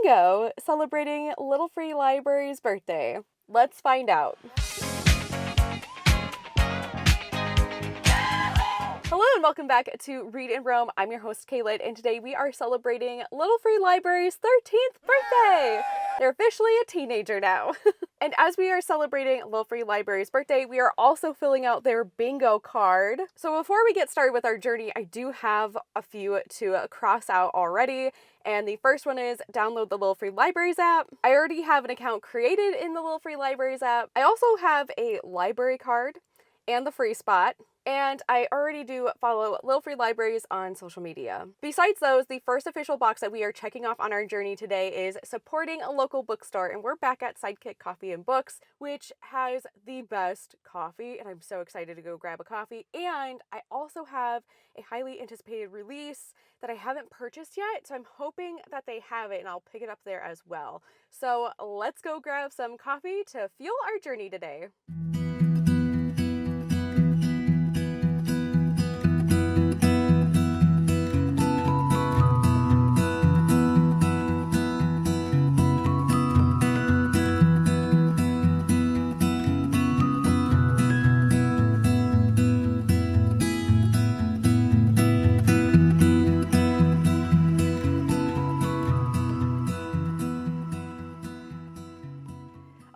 bingo celebrating Little Free Library's birthday. Let's find out. Hello and welcome back to Read in Rome. I'm your host, Kaylin, and today we are celebrating Little Free Library's 13th birthday. They're officially a teenager now. And as we are celebrating Little Free Library's birthday, we are also filling out their bingo card. So before we get started with our journey, I do have a few to cross out already. And the first one is download the Little Free Libraries app. I already have an account created in the Little Free Libraries app. I also have a library card and the free spot. And I already do follow Little Free Libraries on social media. Besides those, the first official box that we are checking off on our journey today is supporting a local bookstore. And we're back at Sidekick Coffee and Books, which has the best coffee. And I'm so excited to go grab a coffee. And I also have a highly anticipated release that I haven't purchased yet. So I'm hoping that they have it and I'll pick it up there as well. So let's go grab some coffee to fuel our journey today.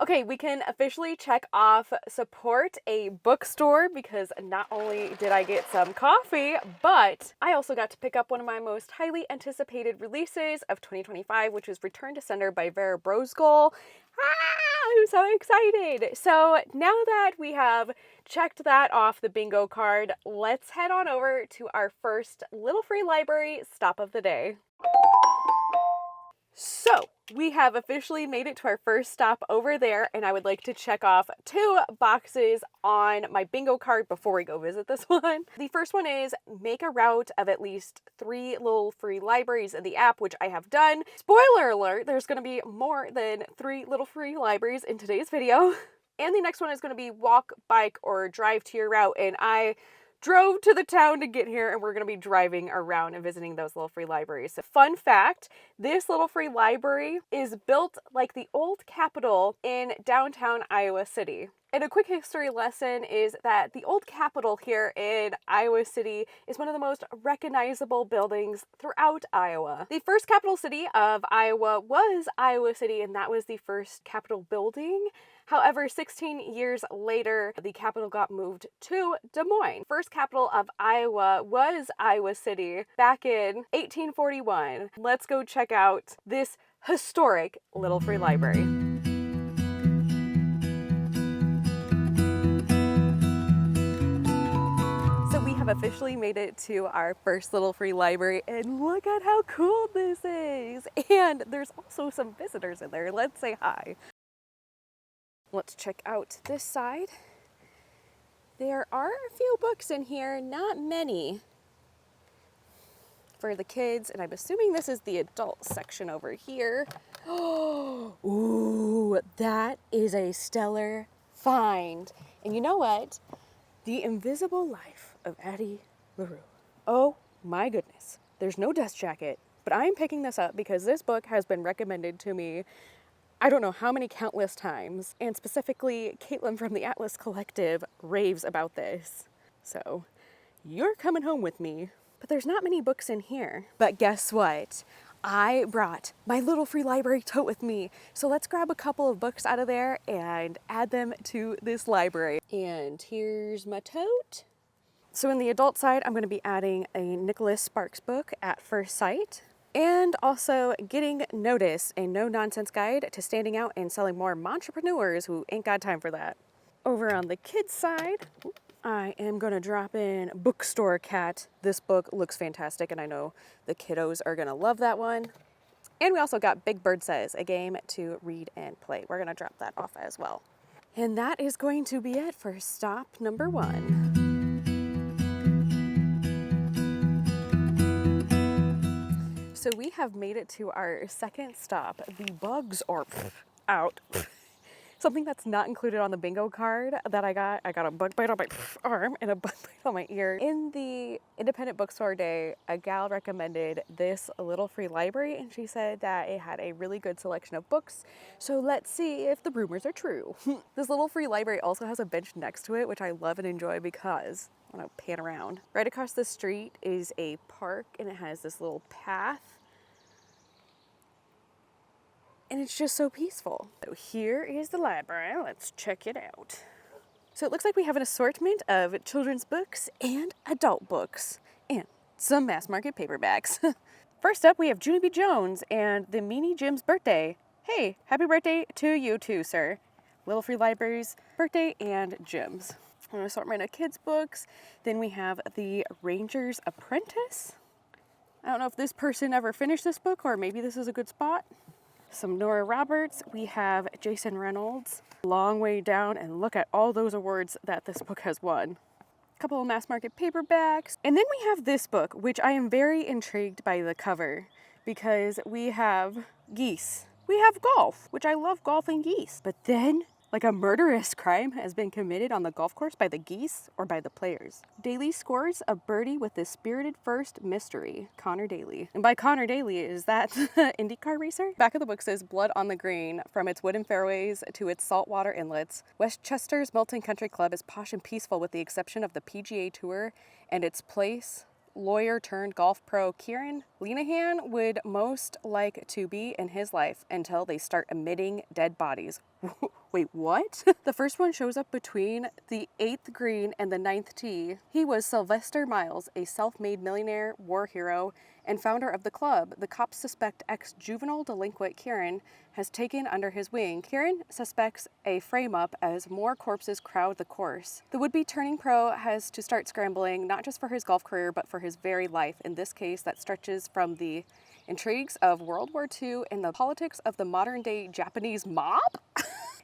Okay, we can officially check off support a bookstore because not only did I get some coffee, but I also got to pick up one of my most highly anticipated releases of 2025, which is Return to Sender by Vera Brosgol. I'm so excited. So now that we have checked that off the bingo card, let's head on over to our first Little Free Library stop of the day. So, we have officially made it to our first stop over there, and I would like to check off 2 boxes on my bingo card before we go visit this one. The first one is make a route of at least 3 Little Free Libraries in the app, which I have done. Spoiler alert, there's going to be more than 3 Little Free Libraries in today's video. And the next one is going to be walk, bike, or drive to your route, and I drove to the town to get here, and we're going to be driving around and visiting those Little Free Libraries. So, fun fact, this Little Free Library is built like the old Capitol in downtown Iowa City. And a quick history lesson is that the old Capitol here in Iowa City is one of the most recognizable buildings throughout Iowa. The first capital city of Iowa was Iowa City, and that was the first Capitol building. However, 16 years later, the capital got moved to Des Moines. First capital of Iowa was Iowa City back in 1841. Let's go check out this historic Little Free Library. So we have officially made it to our first Little Free Library, and look at how cool this is. And there's also some visitors in there. Let's say hi. Let's check out this side. There are a few books in here, not many for the kids, and I'm assuming this is the adult section over here. Ooh, that is a stellar find. And you know what? The Invisible Life of Addie LaRue. Oh my goodness. There's no dust jacket, but I'm picking this up because this book has been recommended to me I don't know how many countless times, and specifically Caitlin from the Atlas Collective raves about this. So, you're coming home with me. But there's not many books in here. But guess what? I brought my Little Free Library tote with me. So let's grab a couple of books out of there and add them to this library. And here's my tote. So in the adult side, I'm going to be adding a Nicholas Sparks book, At First Sight. And also Getting Noticed, a no-nonsense guide to standing out and selling more entrepreneurs who ain't got time for that. Over on the kids' side, I am going to drop in Bookstore Cat. This book looks fantastic, and I know the kiddos are going to love that one. And we also got Big Bird Says, a game to read and play. We're going to drop that off as well. And that is going to be it for stop number 1. So we have made it to our second stop. The bugs are out. Something that's not included on the bingo card that I got a bug bite on my arm and a bug bite on my ear. In the independent bookstore day, a gal recommended this little free library, and she said that it had a really good selection of books. So let's see if the rumors are true. This little free library also has a bench next to it, which I love and enjoy because I want to pan around. Right across the street is a park, and it has this little path. And it's just so peaceful. So here is the library. Let's check it out. So it looks like we have an assortment of children's books and adult books and some mass market paperbacks. First up, we have Junie B. Jones and the Meanie Jim's birthday. Hey, happy birthday to you too, sir. Little Free Library's birthday and Jim's. An assortment of kids' books. Then we have the Ranger's Apprentice. I don't know if this person ever finished this book, or maybe this is a good spot. Some Nora Roberts. We have Jason Reynolds. Long way down, and look at all those awards that this book has won. A couple of mass market paperbacks. And then we have this book, which I am very intrigued by the cover, because we have geese. We have golf, which I love golf and geese. But then, like a murderous crime has been committed on the golf course by the geese or by the players. Daly scores a birdie with the spirited first mystery, Connor Daly. And by Connor Daly, is that IndyCar racer? Back of the book says, blood on the green, from its wooden fairways to its saltwater inlets. Westchester's Milton Country Club is posh and peaceful with the exception of the PGA Tour and its place. Lawyer turned golf pro Kieran Linehan would most like to be in his life until they start emitting dead bodies. Wait, what? The first one shows up between the 8th green and the 9th tee. He was Sylvester Miles, a self-made millionaire, war hero, and founder of the club. The cops suspect ex-juvenile delinquent Kieran has taken under his wing. Kieran suspects a frame-up as more corpses crowd the course. The would-be turning pro has to start scrambling, not just for his golf career, but for his very life. In this case, that stretches from the intrigues of World War II and the politics of the modern-day Japanese mob?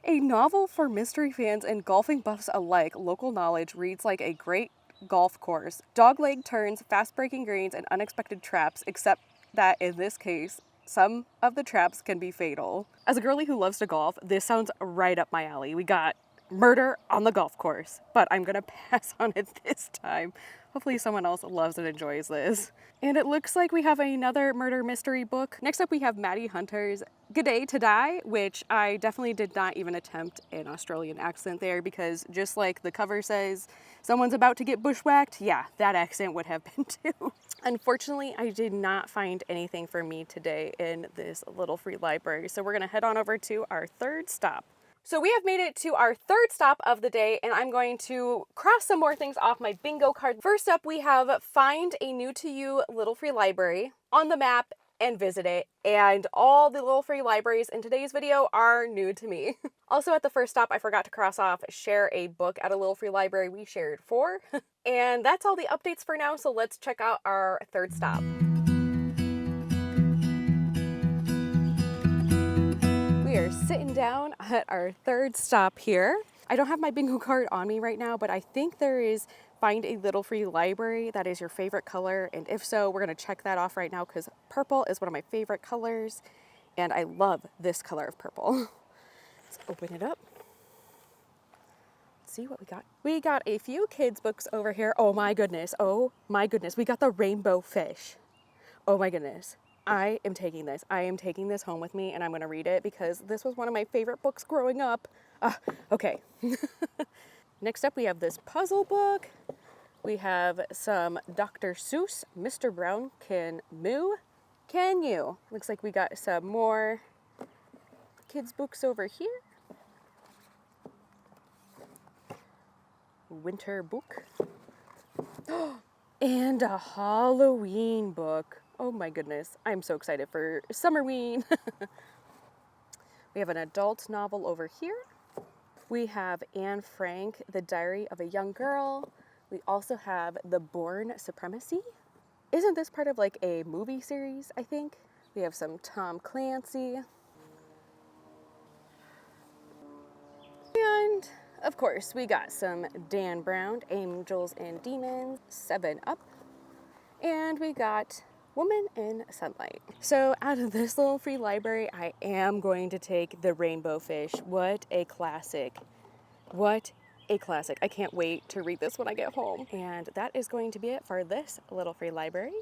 A novel for mystery fans and golfing buffs alike. Local knowledge reads like a great golf course. Dogleg turns, fast-breaking greens, and unexpected traps, except that in this case, some of the traps can be fatal. As a girlie who loves to golf, this sounds right up my alley. We got murder on the golf course, but I'm gonna pass on it this time. Hopefully someone else loves and enjoys this. And it looks like we have another murder mystery book. Next up we have Maddie Hunter's Good Day to Die, which I definitely did not even attempt an Australian accent there, because just like the cover says, someone's about to get bushwhacked, yeah, that accent would have been too. Unfortunately, I did not find anything for me today in this little free library, so we're gonna head on over to our third stop. So we have made it to our third stop of the day, and I'm going to cross some more things off my bingo card. First up, we have find a new to you little free library on the map and visit it. And all the little free libraries in today's video are new to me. Also at the first stop, I forgot to cross off share a book at a little free library. We shared 4. And that's all the updates for now, so let's check out our third stop. We are sitting down at our third stop here. I don't have my bingo card on me right now, but I think there is find a little free library that is your favorite color. And if so, we're gonna check that off right now because purple is one of my favorite colors. And I love this color of purple. Let's open it up. Let's see what we got. We got a few kids books over here. Oh my goodness. Oh my goodness. We got the Rainbow Fish. Oh my goodness. I am taking this. I am taking this home with me and I'm going to read it because this was one of my favorite books growing up. Okay. Next up, we have this puzzle book. We have some Dr. Seuss, Mr. Brown Can Moo. Can you? Looks like we got some more kids books over here. Winter book. And a Halloween book. Oh my goodness, I'm so excited for Summerween. We have an adult novel over here. We have Anne Frank, The Diary of a Young Girl. We also have The Bourne Supremacy. Isn't this part of like a movie series, I think? We have some Tom Clancy. And of course, we got some Dan Brown, Angels and Demons, 7 Up. And we got Woman in Sunlight. So out of this little free library, I am going to take The Rainbow Fish. What a classic. What a classic. I can't wait to read this when I get home. And that is going to be it for this little free library.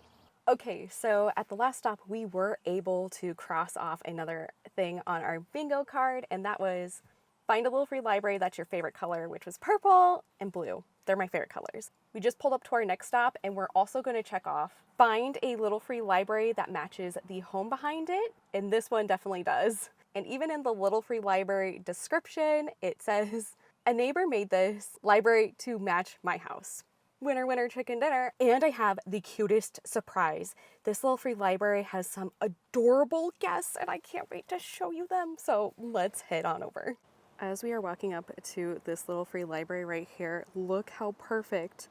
Okay, so at the last stop, we were able to cross off another thing on our bingo card, and that was find a little free library that's your favorite color, which was purple and blue. They're my favorite colors. We just pulled up to our next stop, and we're also going to check off find a little free library that matches the home behind it, and this one definitely does. And even in the little free library description, it says, a neighbor made this library to match my house. Winner, winner, chicken dinner. And I have the cutest surprise. This little free library has some adorable guests, and I can't wait to show you them. So let's head on over. As we are walking up to this little free library right here, look how perfect.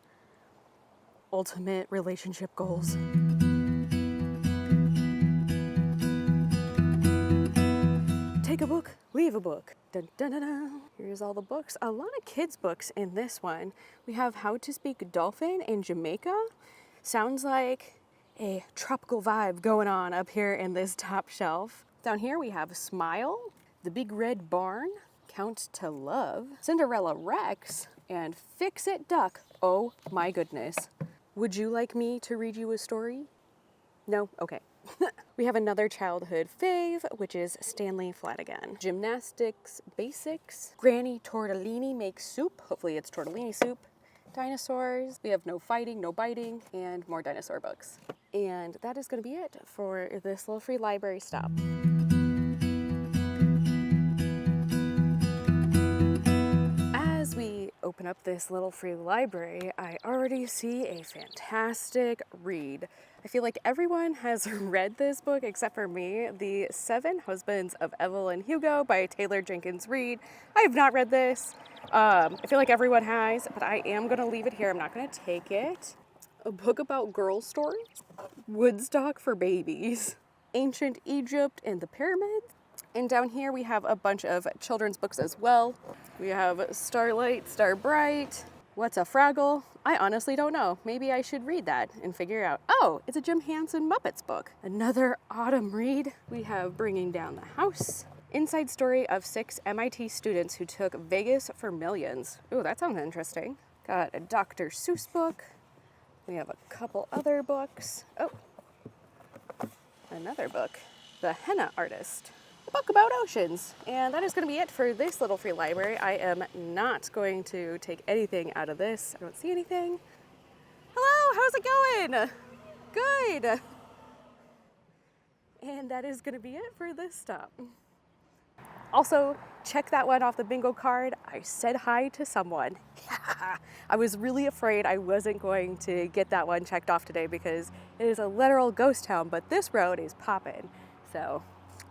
Ultimate relationship goals. Take a book, leave a book. Dun, dun, dun, dun. Here's all the books. A lot of kids' books in this one. We have How to Speak Dolphin in Jamaica. Sounds like a tropical vibe going on up here in this top shelf. Down here we have Smile, The Big Red Barn, Count to Love, Cinderella Rex, and Fix It Duck. Oh my goodness. Would you like me to read you a story? No? Okay. We have another childhood fave, which is Stanley Flanagan. Gymnastics Basics. Granny Tortellini Makes Soup. Hopefully it's tortellini soup. Dinosaurs. We have No Fighting, No Biting, and more dinosaur books. And that is going to be it for this little free library stop. As we open up this little free library, I already see a fantastic read. I feel like everyone has read this book except for me, The Seven Husbands of Evelyn Hugo by Taylor Jenkins Reid. I have not read this. I feel like everyone has, but I am going to leave it here. I'm not going to take it. A book about girl stories. Woodstock for babies. Ancient Egypt and the Pyramids. And down here we have a bunch of children's books as well. We have Starlight, Starbright. What's a Fraggle? I honestly don't know. Maybe I should read that and figure out. Oh, it's a Jim Henson Muppets book. Another autumn read. We have Bringing Down the House. Inside story of 6 MIT students who took Vegas for millions. Ooh, that sounds interesting. Got a Dr. Seuss book. We have a couple other books. Oh, another book. The Henna Artist. A book about oceans. And that is going to be it for this little free library. I am not going to take anything out of this. I don't see anything. Hello, how's it going? Good. And that is going to be it for this stop. Also, check that one off the bingo card. I said hi to someone. I was really afraid I wasn't going to get that one checked off today because it is a literal ghost town, but this road is poppin'. So,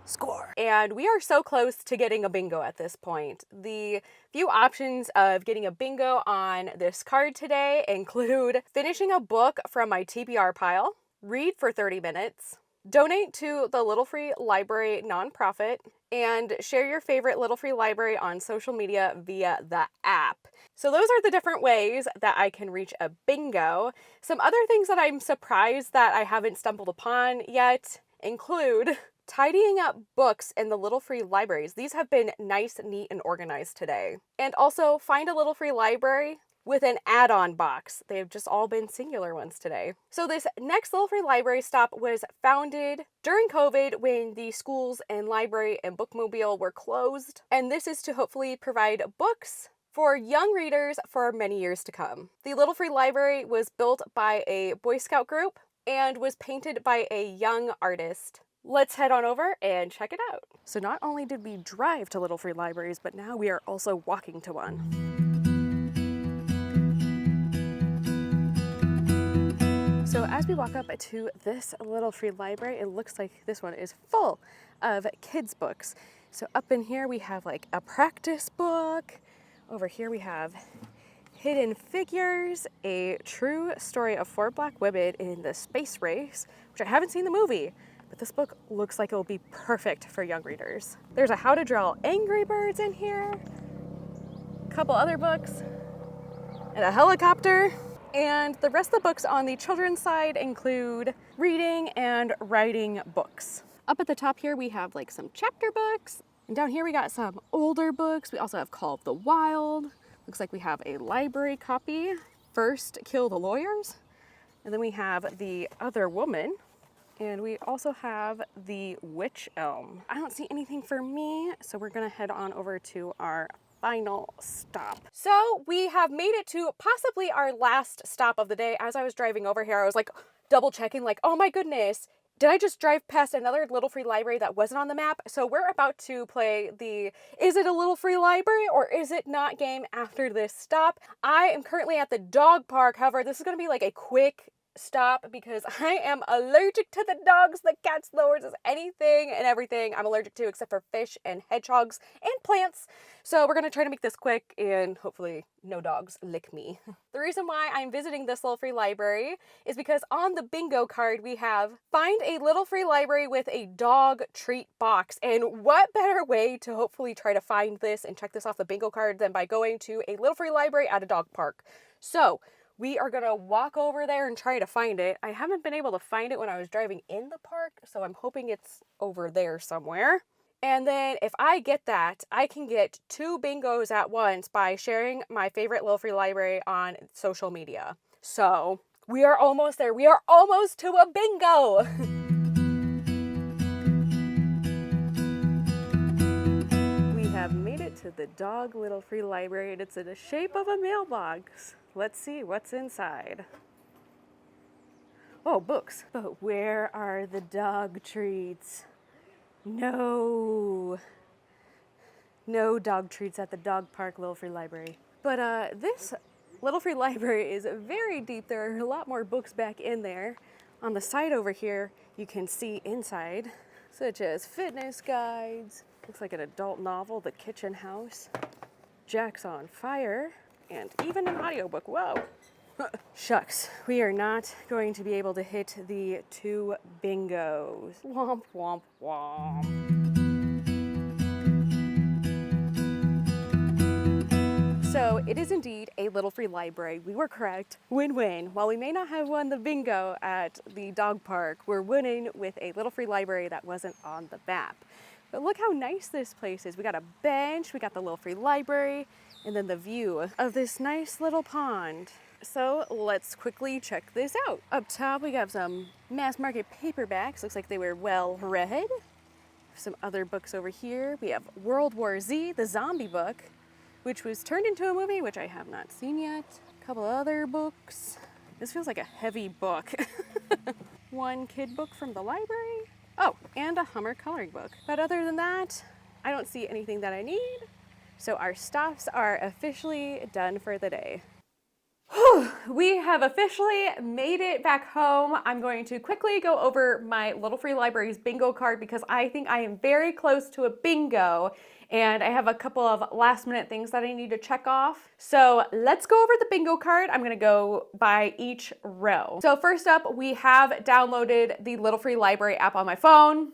score. And we are so close to getting a bingo at this point. The few options of getting a bingo on this card today include finishing a book from my TBR pile, read for 30 minutes, donate to the Little Free Library nonprofit, and share your favorite Little Free Library on social media via the app. So those are the different ways that I can reach a bingo. Some other things that I'm surprised that I haven't stumbled upon yet include tidying up books in the Little Free Libraries. These have been nice, neat, and organized today. And also find a Little Free Library with an add-on box. They've just all been singular ones today. So this next Little Free Library stop was founded during COVID when the schools and library and bookmobile were closed. And this is to hopefully provide books for young readers for many years to come. The Little Free Library was built by a Boy Scout group and was painted by a young artist. Let's head on over and check it out. So not only did we drive to Little Free Libraries, but now we are also walking to one. So as we walk up to this Little Free Library, it looks like this one is full of kids' books. So up in here we have like a practice book. Over here we have Hidden Figures, a true story of 4 Black women in the space race, which I haven't seen the movie, but this book looks like it will be perfect for young readers. There's a How to Draw Angry Birds in here, a couple other books, and a helicopter. And the rest of the books on the children's side include reading and writing books. Up at the top here, we have like some chapter books. And down here, we got some older books. We also have Call of the Wild. Looks like we have a library copy, First Kill the Lawyers. And then we have The Other Woman. And we also have The Witch Elm. I don't see anything for me, so we're gonna head on over to our final stop. So we have made it to possibly our last stop of the day. As I was driving over here, I was like double checking, like, oh my goodness, did I just drive past another little free library that wasn't on the map? So we're about to play the is it a little free library or is it not game after this stop. I am currently at the dog park. However, this is going to be like a quick stop because I am allergic to the dogs, the cats, the horses, anything and everything I'm allergic to except for fish and hedgehogs and plants. So we're going to try to make this quick and hopefully no dogs lick me. The reason why I'm visiting this little free library is because on the bingo card we have find a little free library with a dog treat box. And what better way to hopefully try to find this and check this off the bingo card than by going to a little free library at a dog park. So we are gonna walk over there and try to find it. I haven't been able to find it when I was driving in the park, so I'm hoping it's over there somewhere. And then if I get that, I can get 2 bingos at once by sharing my favorite little free library on social media. So we are almost there. We are almost to a bingo. We have made it to the dog little free library and it's in the shape of a mailbox. Let's see what's inside. Oh, books. But where are the dog treats? No dog treats at the dog park little free library. But this little free library is very deep. There are a lot more books back in there. On the side over here, you can see inside, such as fitness guides. Looks like an adult novel, The Kitchen House, Jack's on Fire, and even an audiobook. Whoa. Shucks, we are not going to be able to hit the 2 bingos. Womp, womp, womp. So it is indeed a little free library. We were correct. Win-win. While we may not have won the bingo at the dog park, we're winning with a little free library that wasn't on the map. But look how nice this place is. We got a bench, we got the little free library, and then the view of this nice little pond. So let's quickly check this out. Up top, we have some mass market paperbacks. Looks like they were well read. Some other books over here. We have World War Z, the zombie book, which was turned into a movie, which I have not seen yet. A couple other books. This feels like a heavy book. One kid book from the library. Oh, and a Hummer coloring book. But other than that, I don't see anything that I need. So our stops are officially done for the day. We have officially made it back home. I'm going to quickly go over my Little Free Library's bingo card because I think I am very close to a bingo and I have a couple of last minute things that I need to check off. So let's go over the bingo card. I'm gonna go by each row. So first up, we have downloaded the Little Free Library app on my phone.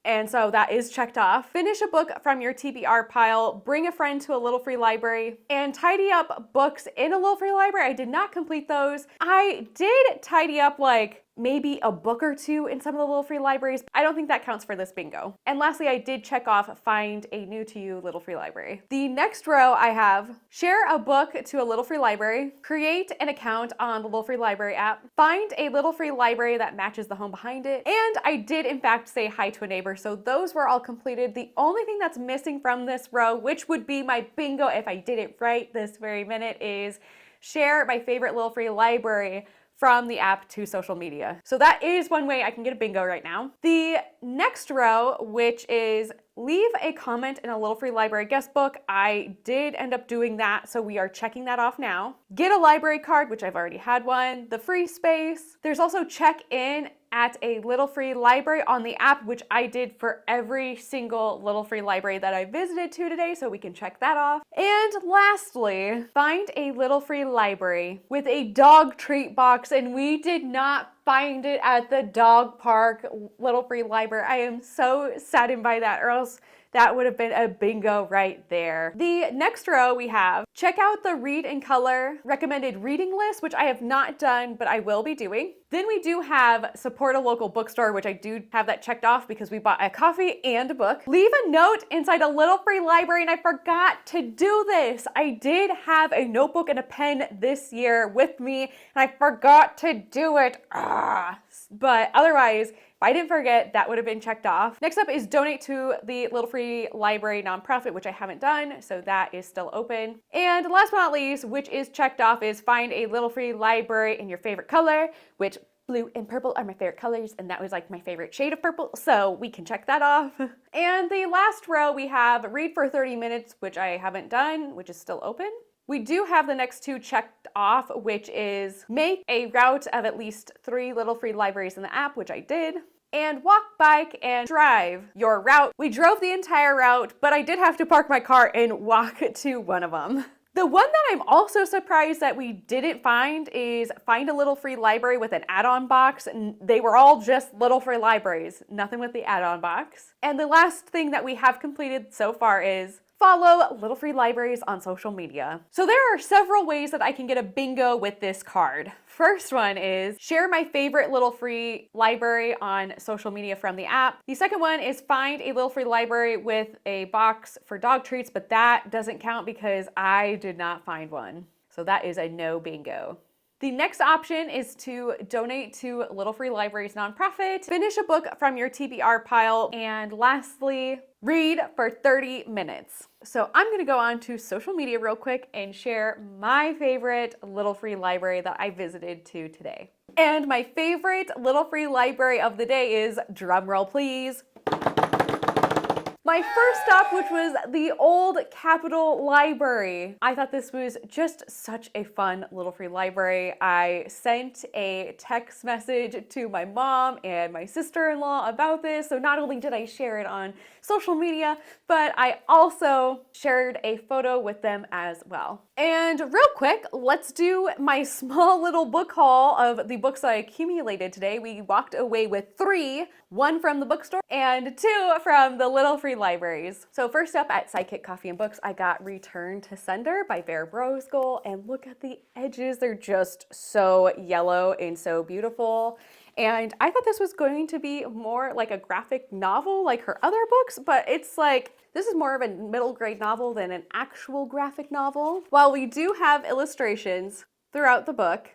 And so that is checked off. Finish a book from your TBR pile, bring a friend to a Little Free Library, and tidy up books in a Little Free Library. I did not complete those. I did tidy up like maybe a book or 2 in some of the Little Free Libraries. I don't think that counts for this bingo. And lastly, I did check off find a new to you Little Free Library. The next row I have share a book to a Little Free Library, create an account on the Little Free Library app, find a Little Free Library that matches the home behind it, and I did in fact say hi to a neighbor. So those were all completed. The only thing that's missing from this row, which would be my bingo if I did it right this very minute, is share my favorite Little Free Library from the app to social media. So that is one way I can get a bingo right now. The next row, which is leave a comment in a Little Free Library guest book. I did end up doing that, so we are checking that off now. Get a library card, which I've already had one. The free space. There's also check in at a Little Free Library on the app, which I did for every single Little Free Library that I visited to today, so we can check that off. And lastly, find a Little Free Library with a dog treat box, and we did not find it at the dog park Little Free Library. I am so saddened by that, or else That would have been a bingo right there. The next row we have, check out the Read in Color recommended reading list, which I have not done, but I will be doing. Then we do have support a local bookstore, which I do have that checked off because we bought a coffee and a book. Leave a note inside a little free library, and I forgot to do this. I did have a notebook and a pen this year with me, and I forgot to do it. But otherwise, if I didn't forget, that would have been checked off. Next up is donate to the Little Free Library nonprofit, which I haven't done, so that is still open. And last but not least, which is checked off, is find a Little Free Library in your favorite color, which blue and purple are my favorite colors, and that was like my favorite shade of purple, so we can check that off. And the last row we have read for 30 minutes, which I haven't done, which is still open. We do have the next two checked off, which is make a route of at least 3 Little Free Libraries in the app, which I did, and walk, bike, and drive your route. We drove the entire route, but I did have to park my car and walk to one of them. The one that I'm also surprised that we didn't find is find a Little Free Library with an add-on box, and they were all just Little Free Libraries, nothing with the add-on box. And the last thing that we have completed so far is follow Little Free Libraries on social media. So there are several ways that I can get a bingo with this card. First one is share my favorite Little Free Library on social media from the app. The second one is find a Little Free Library with a box for dog treats, but that doesn't count because I did not find one. So that is a no bingo. The next option is to donate to Little Free Libraries nonprofit, finish a book from your TBR pile, and lastly, read for 30 minutes. So I'm gonna go on to social media real quick and share my favorite Little Free Library that I visited to today. And my favorite Little Free Library of the day is, drumroll please, my first stop, which was the old Capitol Library. I thought this was just such a fun Little Free Library. I sent a text message to my mom and my sister-in-law about this. So not only did I share it on social media, but I also shared a photo with them as well. And real quick, let's do my small little book haul of the books I accumulated today. We walked away with 3, 1 from the bookstore and 2 from the Little Free Libraries. So first up at Sidekick Coffee and Books, I got Return to Sender by Bear Brosgol, and look at the edges. They're just so yellow and so beautiful. And I thought this was going to be more like a graphic novel like her other books, but it's like, this is more of a middle grade novel than an actual graphic novel. While we do have illustrations throughout the book,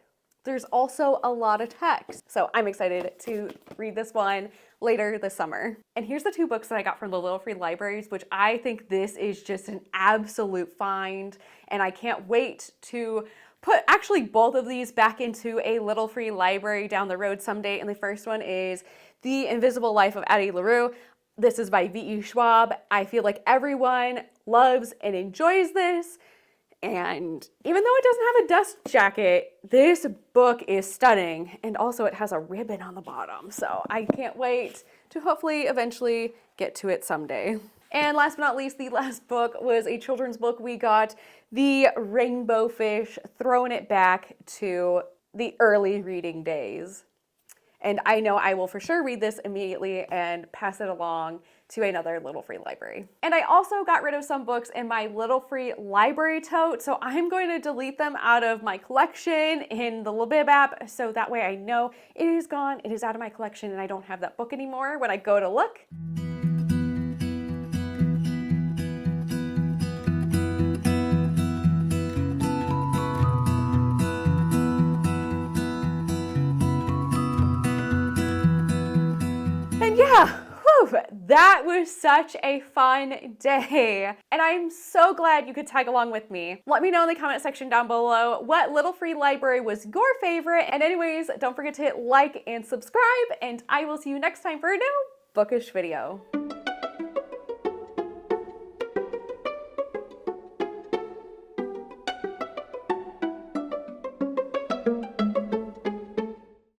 there's also a lot of text. So I'm excited to read this one later this summer. And here's the 2 books that I got from the Little Free Libraries, which I think this is just an absolute find. And I can't wait to put actually both of these back into a Little Free Library down the road someday. And the first one is The Invisible Life of Addie LaRue. This is by V.E. Schwab. I feel like everyone loves and enjoys this. And even though it doesn't have a dust jacket, this book is stunning. And also it has a ribbon on the bottom. So I can't wait to hopefully eventually get to it someday. And last but not least, the last book was a children's book. We got The Rainbow Fish, throwing it back to the early reading days. And I know I will for sure read this immediately and pass it along to another Little Free Library. And I also got rid of some books in my Little Free Library tote, so I'm going to delete them out of my collection in the Libib app, so that way I know it is gone, it is out of my collection, and I don't have that book anymore when I go to look. And yeah, that was such a fun day. And I'm so glad you could tag along with me. Let me know in the comment section down below what Little Free Library was your favorite. And anyways, don't forget to hit like and subscribe, and I will see you next time for a new bookish video.